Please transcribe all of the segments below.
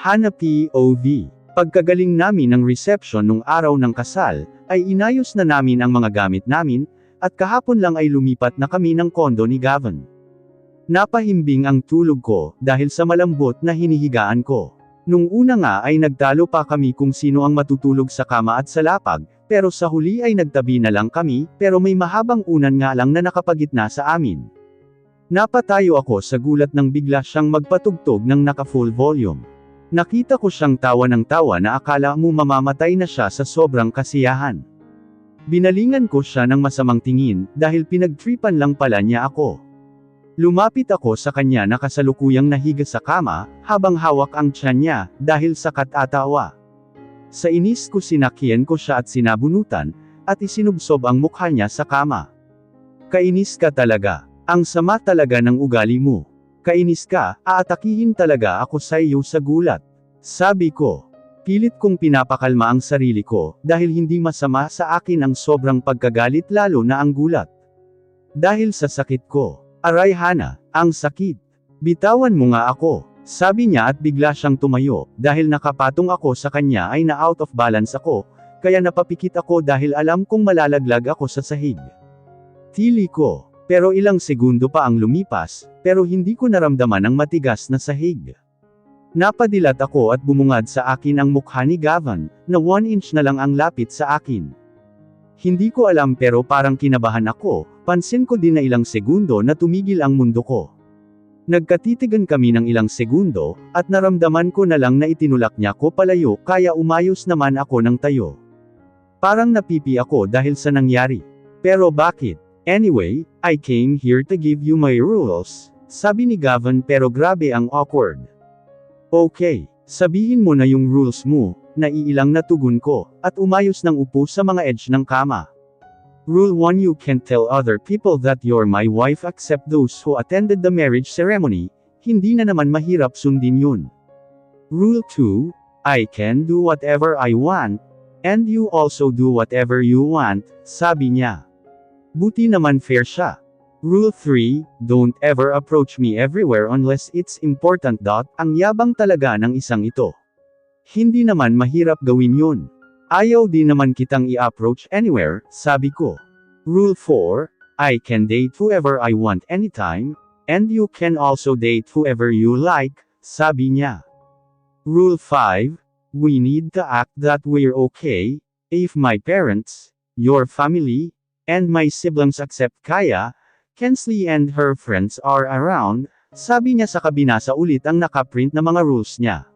Hana POV. Pagkagaling namin ng reception nung araw ng kasal, ay inayos na namin ang mga gamit namin, at kahapon lang ay lumipat na kami ng kondo ni Gavin. Napahimbing ang tulog ko, dahil sa malambot na hinihigaan ko. Nung una nga ay nagtalo pa kami kung sino ang matutulog sa kama at sa lapag, pero sa huli ay nagtabi na lang kami, pero may mahabang unan nga lang na nakapagitna sa amin. Napatayo ako sa gulat nang bigla siyang magpatugtog ng naka-full volume. Nakita ko siyang tawa ng tawa na akala mo mamamatay na siya sa sobrang kasiyahan. Binalingan ko siya ng masamang tingin, dahil pinagtripan lang pala niya ako. Lumapit ako sa kanya na kasalukuyang nahiga sa kama, habang hawak ang tiyan niya, dahil sa katatawa. Sa inis ko sinakyan ko siya at sinabunutan, at isinubsob ang mukha niya sa kama. Kainis ka talaga. Ang sama talaga ng ugali mo. Kainis ka, aatakihin talaga ako sa iyo sa gulat. Sabi ko. Pilit kong pinapakalma ang sarili ko, dahil hindi masama sa akin ang sobrang pagkagalit lalo na ang gulat. Dahil sa sakit ko. Aray Hana, ang sakit. Bitawan mo nga ako. Sabi niya at bigla siyang tumayo, dahil nakapatong ako sa kanya ay na-out of balance ako, kaya napapikit ako dahil alam kong malalaglag ako sa sahig. Tili ko. Pero ilang segundo pa ang lumipas, pero hindi ko naramdaman ang matigas na sahig. Napadilat ako at bumungad sa akin ang mukha ni Gavin, na 1 inch na lang ang lapit sa akin. Hindi ko alam pero parang kinabahan ako, pansin ko din na ilang segundo na tumigil ang mundo ko. Nagkatitigan kami ng ilang segundo, at naramdaman ko na lang na itinulak niya ko palayo kaya umayos naman ako ng tayo. Parang napipi ako dahil sa nangyari. Pero bakit? Anyway, I came here to give you my rules, sabi ni Gavin pero grabe ang awkward. Okay, sabihin mo na yung rules mo, naiilang na tugon ko, at umayos ng upo sa mga edge ng kama. Rule 1: You can't tell other people that you're my wife except those who attended the marriage ceremony, hindi na naman mahirap sundin yun. Rule 2: I can do whatever I want, and you also do whatever you want, sabi niya. Buti naman fair siya. Rule 3, don't ever approach me everywhere unless it's important. Ang yabang talaga ng isang ito. Hindi naman mahirap gawin yun. Ayaw din naman kitang i-approach anywhere, sabi ko. Rule 4, I can date whoever I want anytime, and you can also date whoever you like, sabi niya. Rule 5, we need to act that we're okay, if my parents, your family, and my siblings accept Kaya, Kensley and her friends are around, sabi niya sa kabinasa ulit ang nakaprint na mga rules niya.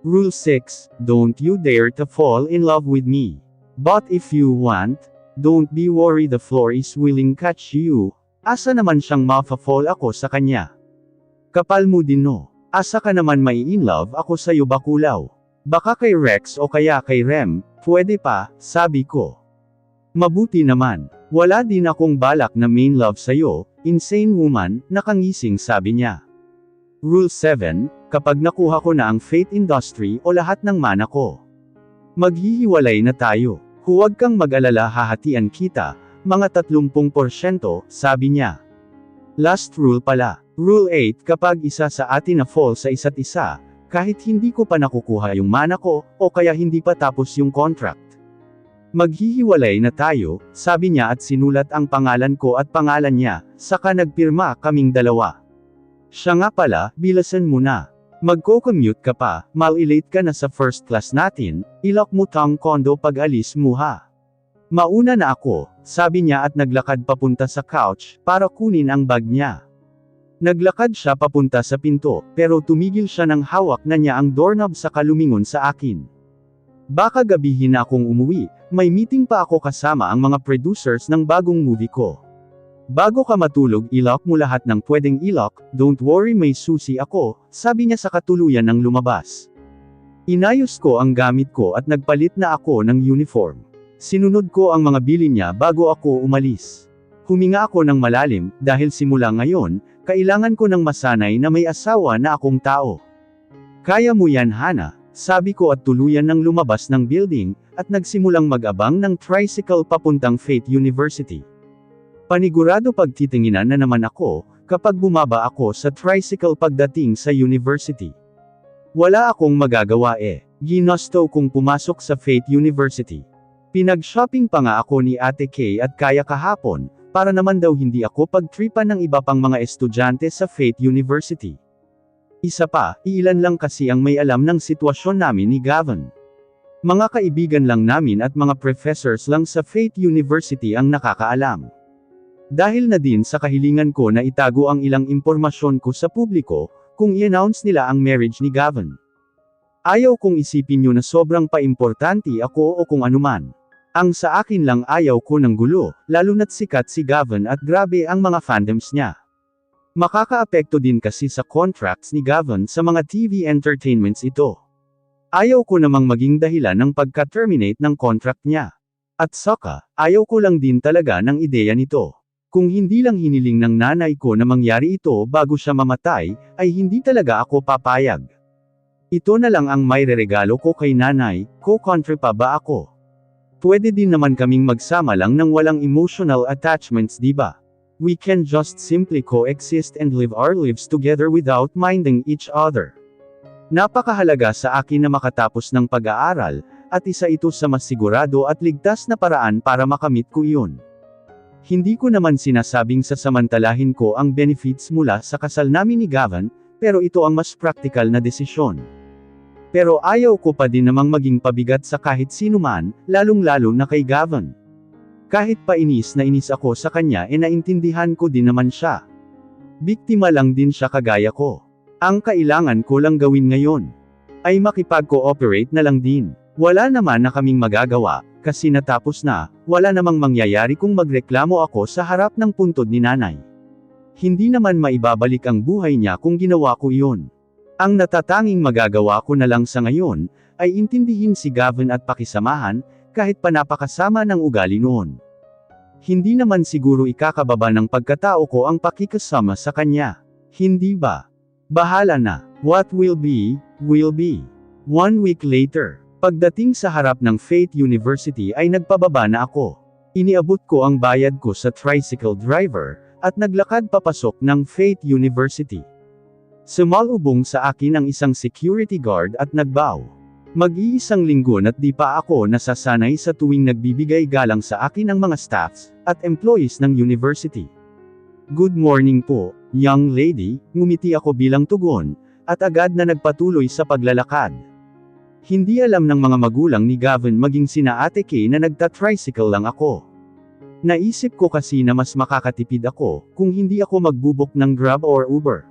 Rule 6, don't you dare to fall in love with me. But if you want, don't be worried the floor is willing catch you. Asa naman siyang ma-fall ako sa kanya. Kapal mo din no. Asa ka naman mai-inlove ako sa'yo bakulaw. Baka kay Rex o kaya kay Rem, pwede pa, sabi ko. Mabuti naman. Wala din akong balak na main love sa'yo, insane woman, nakangising sabi niya. Rule 7, kapag nakuha ko na ang faith industry o lahat ng mana ko. Maghihiwalay na tayo. Huwag kang mag-alala hahatian kita, mga 30%, sabi niya. Last rule pala. Rule 8 kapag isa sa atin na fall sa isa't isa, kahit hindi ko pa nakukuha yung mana ko, o kaya hindi pa tapos yung contract. Maghihiwalay na tayo, sabi niya at sinulat ang pangalan ko at pangalan niya, saka nagpirma kaming dalawa. Siya nga pala, bilasan mo na. Magko-commute ka pa, mal-elate ka na sa first class natin, ilok mo tang kondo pag alis mo ha. Mauna na ako, sabi niya at naglakad papunta sa couch, para kunin ang bag niya. Naglakad siya papunta sa pinto, pero tumigil siya nang hawak na niya ang doorknob saka lumingon sa akin. Baka gabihin na akong umuwi, may meeting pa ako kasama ang mga producers ng bagong movie ko. Bago ka matulog ilok mo lahat ng pwedeng ilok, don't worry may susi ako, sabi niya sa katuluyan ng lumabas. Inayos ko ang gamit ko at nagpalit na ako ng uniform. Sinunod ko ang mga bili niya bago ako umalis. Huminga ako ng malalim, dahil simula ngayon, kailangan ko ng masanay na may asawa na akong tao. Kaya mo yan Hana. Sabi ko at tuluyan nang lumabas ng building, at nagsimulang mag-abang ng tricycle papuntang Faith University. Panigurado pagtitinginan na naman ako, kapag bumaba ako sa tricycle pagdating sa university. Wala akong magagawa eh. Ginusto kong pumasok sa Faith University. Pinag-shopping pa nga ako ni Ate Kay at Kaya kahapon, para naman daw hindi ako pagtripan ng iba pang mga estudyante sa Faith University. Isa pa, ilan lang kasi ang may alam ng sitwasyon namin ni Gavin. Mga kaibigan lang namin at mga professors lang sa Faith University ang nakakaalam. Dahil na din sa kahilingan ko na itago ang ilang impormasyon ko sa publiko, kung i-announce nila ang marriage ni Gavin. Ayaw kong isipin nyo na sobrang pa-importante ako o kung anuman. Ang sa akin lang ayaw ko ng gulo, lalo na't sikat si Gavin at grabe ang mga fandoms niya. Makakaapekto din kasi sa contracts ni Gavin sa mga TV entertainments ito. Ayaw ko namang maging dahilan ng pagka-terminate ng contract niya. At saka, ayaw ko lang din talaga ng ideya nito. Kung hindi lang hiniling ng nanay ko na mangyari ito bago siya mamatay, ay hindi talaga ako papayag. Ito na lang ang may reregalo ko kay nanay, co-country pa ba ako? Pwede din naman kaming magsama lang ng walang emotional attachments, di ba? We can just simply coexist and live our lives together without minding each other. Napakahalaga sa akin na makatapos ng pag-aaral, at isa ito sa mas sigurado at ligtas na paraan para makamit ko iyon. Hindi ko naman sinasabing sasamantalahin ko ang benefits mula sa kasal namin ni Gavin, pero ito ang mas praktikal na desisyon. Pero ayaw ko pa din namang maging pabigat sa kahit sino man, lalong-lalo na kay Gavin. Kahit pa inis na inis ako sa kanya naintindihan ko din naman siya. Biktima lang din siya kagaya ko. Ang kailangan ko lang gawin ngayon ay makipag-cooperate na lang din. Wala naman na kaming magagawa, kasi natapos na, wala namang mangyayari kung magreklamo ako sa harap ng puntod ni nanay. Hindi naman maibabalik ang buhay niya kung ginawa ko iyon. Ang natatanging magagawa ko na lang sa ngayon, ay intindihin si Gavin at pakisamahan, kahit pa napakasama ng ugali noon. Hindi naman siguro ikakababa ng pagkatao ko ang pakikasama sa kanya. Hindi ba? Bahala na. What will be, will be. 1 week later. Pagdating sa harap ng Faith University ay nagpababa na ako. Iniabot ko ang bayad ko sa tricycle driver, at naglakad papasok ng Faith University. Sumalubong sa akin ang isang security guard at nagbow. Mag-iisang linggo at di pa ako nasasanay sa tuwing nagbibigay galang sa akin ang mga staffs, at employees ng university. Good morning po, young lady, ngumiti ako bilang tugon, at agad na nagpatuloy sa paglalakad. Hindi alam ng mga magulang ni Gavin maging sina Ate Kay na nagta-tricycle lang ako. Naisip ko kasi na mas makakatipid ako, kung hindi ako magbubok ng Grab or Uber.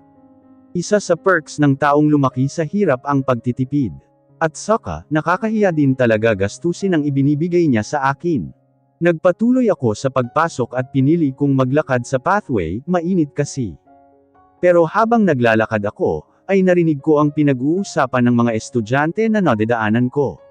Isa sa perks ng taong lumaki sa hirap ang pagtitipid. At saka, nakakahiya din talaga gastusin ang ibinibigay niya sa akin. Nagpatuloy ako sa pagpasok at pinili kong maglakad sa pathway, mainit kasi. Pero habang naglalakad ako, ay narinig ko ang pinag-uusapan ng mga estudyante na nadadaanan ko.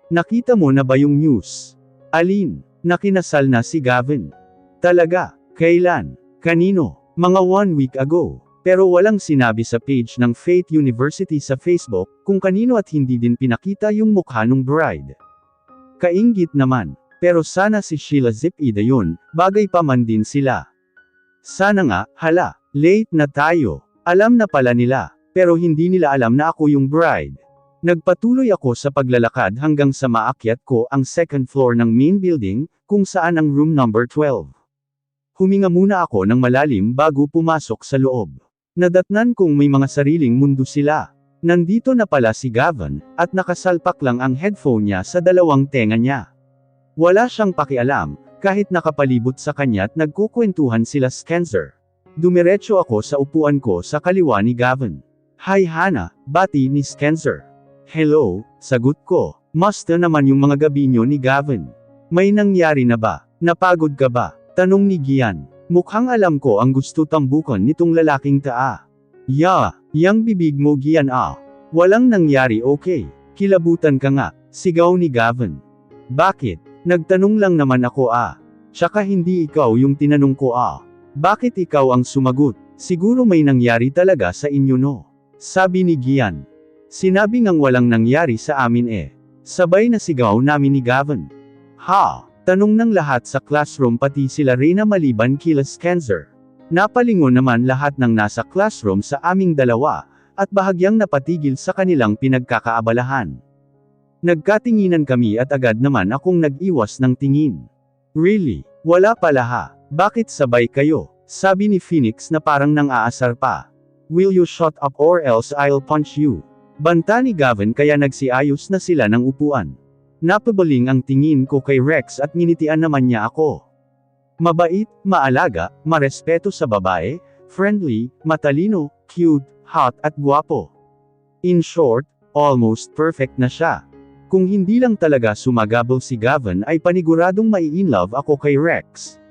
Nakita mo na ba yung news? Alin? Nakinasal na si Gavin. Talaga? Kailan? Kanino? Mga 1 week ago. Pero walang sinabi sa page ng Faith University sa Facebook, kung kanino at hindi din pinakita yung mukha ng bride. Kainggit naman. Pero sana si Sheila Zepeda yun, bagay pa man din sila. Sana nga, hala, late na tayo. Alam na pala nila. Pero hindi nila alam na ako yung bride. Nagpatuloy ako sa paglalakad hanggang sa maakyat ko ang second floor ng main building, kung saan ang room number 12. Huminga muna ako ng malalim bago pumasok sa loob. Nadatnan kong may mga sariling mundo sila. Nandito na pala si Gavin, at nakasalpak lang ang headphone niya sa dalawang tenga niya. Wala siyang pakialam, kahit nakapalibot sa kanya at nagkukwentuhan sila Skenzer. Dumiretso ako sa upuan ko sa kaliwa ni Gavin. Hi Hannah, bati ni Skenzer. Hello, sagot ko. Musta naman yung mga gabi niyo ni Gavin? May nangyari na ba? Napagod ka ba? Tanong ni Gian. Mukhang alam ko ang gusto tambukan nitong lalaking taa. Yang bibig mo Gian ah. Walang nangyari okay. Kilabutan ka nga, sigaw ni Gavin. Bakit? Nagtanong lang naman ako ah. Tsaka hindi ikaw yung tinanong ko ah. Bakit ikaw ang sumagot? Siguro may nangyari talaga sa inyo no? Sabi ni Gian. Sinabi ngang walang nangyari sa amin eh. Sabay na sigaw namin ni Gavin. Ha? Tanong ng lahat sa classroom pati sila Reyna maliban kila Skenzer. Napalingon naman lahat ng nasa classroom sa aming dalawa, at bahagyang napatigil sa kanilang pinagkakaabalahan. Nagkatinginan kami at agad naman akong nag-iwas ng tingin. Really? Wala pala ha? Bakit sabay kayo? Sabi ni Phoenix na parang nang-aasar pa. Will you shut up or else I'll punch you? Banta ni Gavin kaya nagsiayos na sila ng upuan. Napabaling ang tingin ko kay Rex at nginitian naman niya ako. Mabait, maalaga, marespeto sa babae, friendly, matalino, cute, hot at gwapo. In short, almost perfect na siya. Kung hindi lang talaga sumagabal si Gavin ay paniguradong mai-inlove ako kay Rex.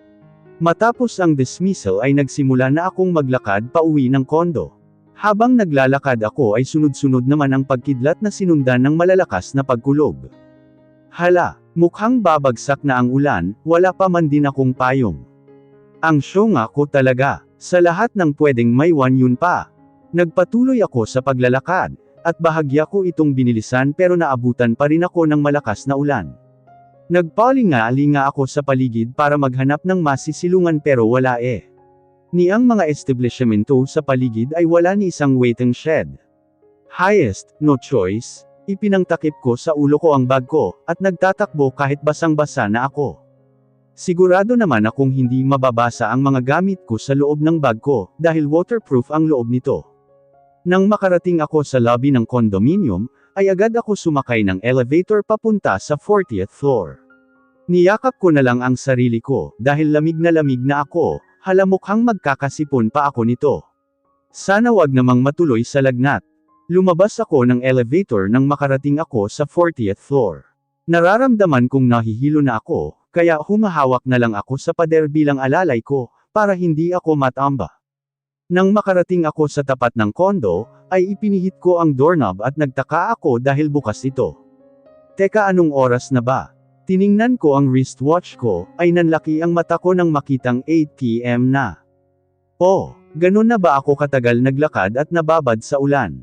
Matapos ang dismissal ay nagsimula na akong maglakad pauwi ng kondo. Habang naglalakad ako ay sunod-sunod naman ang pagkidlat na sinundan ng malalakas na pagkulog. Hala, mukhang babagsak na ang ulan, wala pa man din akong payong. Ang syonga ko talaga, sa lahat ng pwedeng may yun pa. Nagpatuloy ako sa paglalakad, at bahagya ko itong binilisan pero naabutan pa rin ako ng malakas na ulan. Nagpalinga-linga ako sa paligid para maghanap ng masisilungan pero wala eh. Ni ang mga establishmento sa paligid ay wala ni isang waiting shed. Highest, no choice, ipinangtakip ko sa ulo ko ang bag ko, at nagtatakbo kahit basang-basa na ako. Sigurado naman akong hindi mababasa ang mga gamit ko sa loob ng bag ko, dahil waterproof ang loob nito. Nang makarating ako sa lobby ng condominium, ay agad ako sumakay ng elevator papunta sa 40th floor. Niyakap ko na lang ang sarili ko, dahil lamig na ako, halamukhang magkakasipon pa ako nito. Sana wag namang matuloy sa lagnat. Lumabas ako ng elevator nang makarating ako sa 40th floor. Nararamdaman kong nahihilo na ako, kaya humahawak na lang ako sa pader bilang alalay ko, para hindi ako matamba. Nang makarating ako sa tapat ng kondo, ay ipinihit ko ang doorknob at nagtaka ako dahil bukas ito. Teka, anong oras na ba? Tiningnan ko ang wristwatch ko, ay nanlaki ang mata ko nang makitang 8 PM na. Oh, ganun na ba ako katagal naglakad at nababad sa ulan?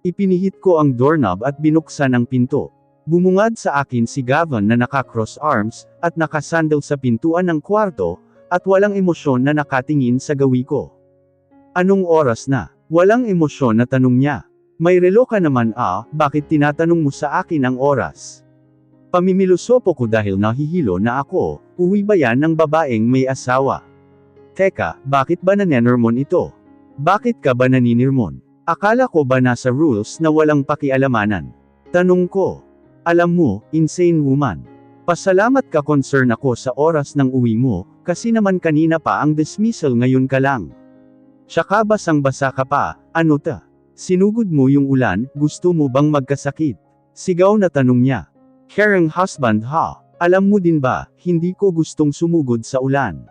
Ipinihit ko ang doorknob at binuksan ang pinto. Bumungad sa akin si Gavin na naka-cross arms, at nakasandal sa pintuan ng kwarto, at walang emosyon na nakatingin sa gawi ko. Anong oras na? Walang emosyon na tanong niya. May relo ka naman bakit tinatanong mo sa akin ang oras? Pamimilosopo ko dahil nahihilo na ako, uwi ba yan ng babaeng may asawa? Teka, bakit ba nanenermon ito? Bakit ka ba naninirmon? Akala ko ba nasa rules na walang pakialamanan? Tanong ko. Alam mo, insane woman. Pasalamat ka concern ako sa oras ng uwi mo, kasi naman kanina pa ang dismissal ngayon ka lang. Tsaka basang-basa ka pa, ano ta? Sinugod mo yung ulan, gusto mo bang magkasakit? Sigaw na tanong niya. Caring husband ha, alam mo din ba, hindi ko gustong sumugod sa ulan.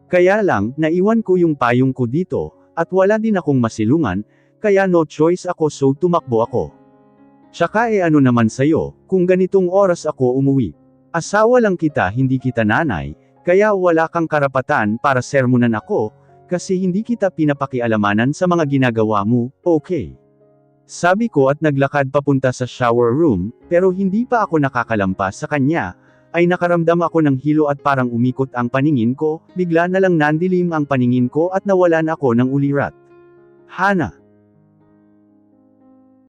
Kaya lang, naiwan ko yung payong ko dito, at wala din akong masilungan, kaya no choice ako so tumakbo ako. Tsaka ano naman sayo, kung ganitong oras ako umuwi. Asawa lang kita hindi kita nanay, kaya wala kang karapatan para sermonan ako, kasi hindi kita pinapakialamanan sa mga ginagawa mo, okay? Sabi ko at naglakad papunta sa shower room, pero hindi pa ako nakakalampas sa kanya, ay nakaramdam ako ng hilo at parang umikot ang paningin ko, bigla na lang nandilim ang paningin ko at nawalan ako ng ulirat. Hana.